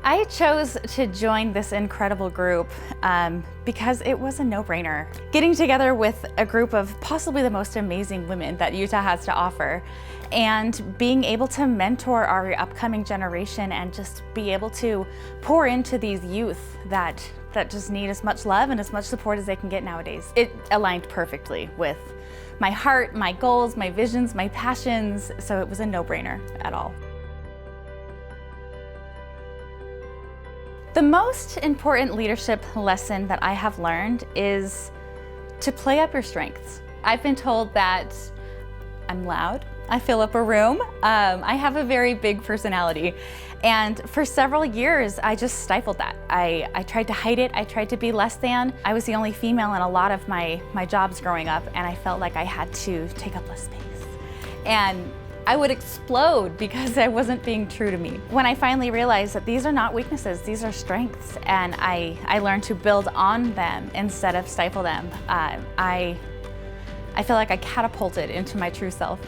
I chose to join this incredible group because it was a no-brainer. Getting together with a group of possibly the most amazing women that Utah has to offer, and being able to mentor our upcoming generation and just be able to pour into these youth that just need as much love and as much support as they can get nowadays. It aligned perfectly with my heart, my goals, my visions, my passions, so it was a no-brainer at all. The most important leadership lesson that I have learned is to play up your strengths. I've been told that I'm loud, I fill up a room, I have a very big personality. And for several years, I just stifled that. I tried to hide it, I tried to be less than. I was the only female in a lot of my jobs growing up, and I felt like I had to take up less space. And I would explode because I wasn't being true to me. When I finally realized that these are not weaknesses, these are strengths, and I learned to build on them instead of stifle them, I feel like I catapulted into my true self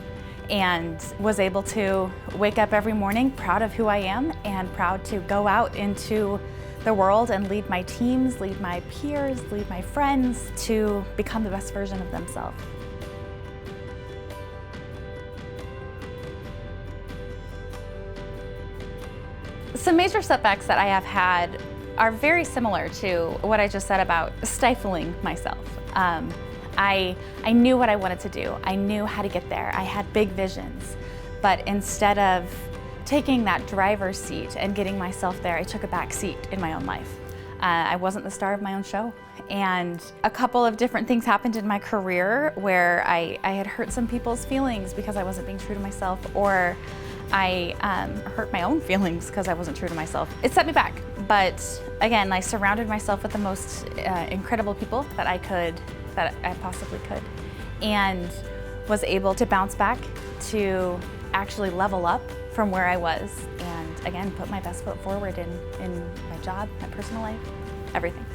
and was able to wake up every morning proud of who I am and proud to go out into the world and lead my teams, lead my peers, lead my friends to become the best version of themselves. Some major setbacks that I have had are very similar to what I just said about stifling myself. I knew what I wanted to do. I knew how to get there. I had big visions. But instead of taking that driver's seat and getting myself there, I took a back seat in my own life. I wasn't the star of my own show. And a couple of different things happened in my career where I had hurt some people's feelings because I wasn't being true to myself, or I hurt my own feelings because I wasn't true to myself. It set me back, but again, I surrounded myself with the most incredible people that I possibly could, and was able to bounce back to actually level up from where I was, and again, put my best foot forward in my job, my personal life, everything.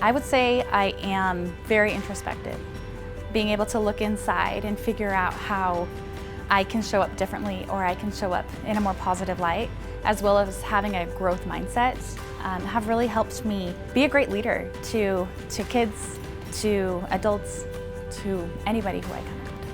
I would say I am very introspective. Being able to look inside and figure out how I can show up differently, or I can show up in a more positive light, as well as having a growth mindset, have really helped me be a great leader to kids, to adults, to anybody who I come in contact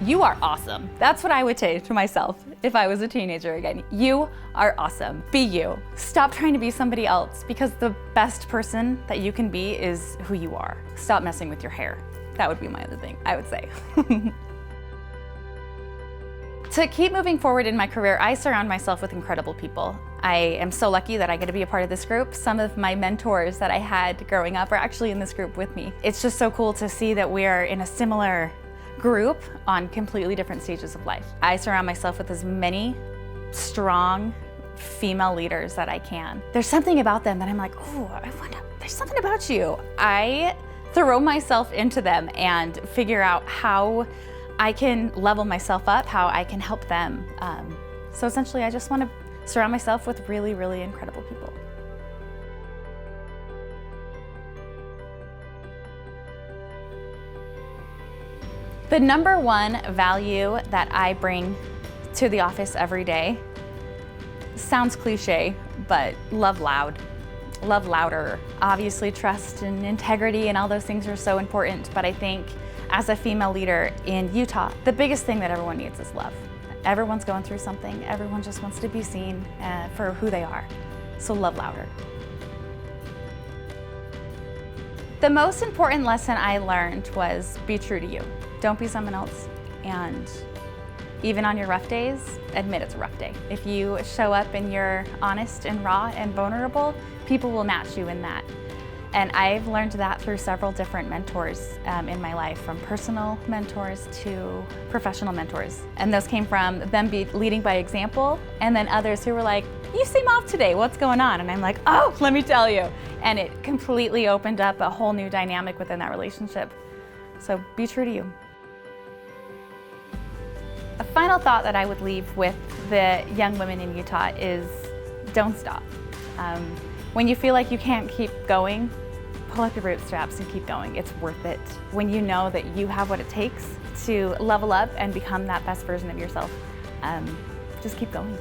with. You are awesome. That's what I would say to myself if I was a teenager again. You are awesome. Be you. Stop trying to be somebody else, because the best person that you can be is who you are. Stop messing with your hair. That would be my other thing, I would say. To keep moving forward in my career, I surround myself with incredible people. I am so lucky that I get to be a part of this group. Some of my mentors that I had growing up are actually in this group with me. It's just so cool to see that we are in a similar group on completely different stages of life. I surround myself with as many strong female leaders that I can. There's something about them that I'm like, oh, there's something about you. I throw myself into them and figure out how I can level myself up, how I can help them. So essentially, I just want to surround myself with really, really incredible people. The number one value that I bring to the office every day sounds cliche, but love loud. Love louder. Obviously, trust and integrity and all those things are so important, but I think as a female leader in Utah, the biggest thing that everyone needs is love. Everyone's going through something. Everyone just wants to be seen for who they are. So love louder. The most important lesson I learned was be true to you. Don't be someone else. And even on your rough days, admit it's a rough day. If you show up and you're honest and raw and vulnerable, people will match you in that. And I've learned that through several different mentors in my life, from personal mentors to professional mentors. And those came from them leading by example, and then others who were like, you seem off today, what's going on? And I'm like, oh, let me tell you. And it completely opened up a whole new dynamic within that relationship. So be true to you. A final thought that I would leave with the young women in Utah is don't stop. When you feel like you can't keep going, pull up your bootstraps and keep going. It's worth it. When you know that you have what it takes to level up and become that best version of yourself, just keep going.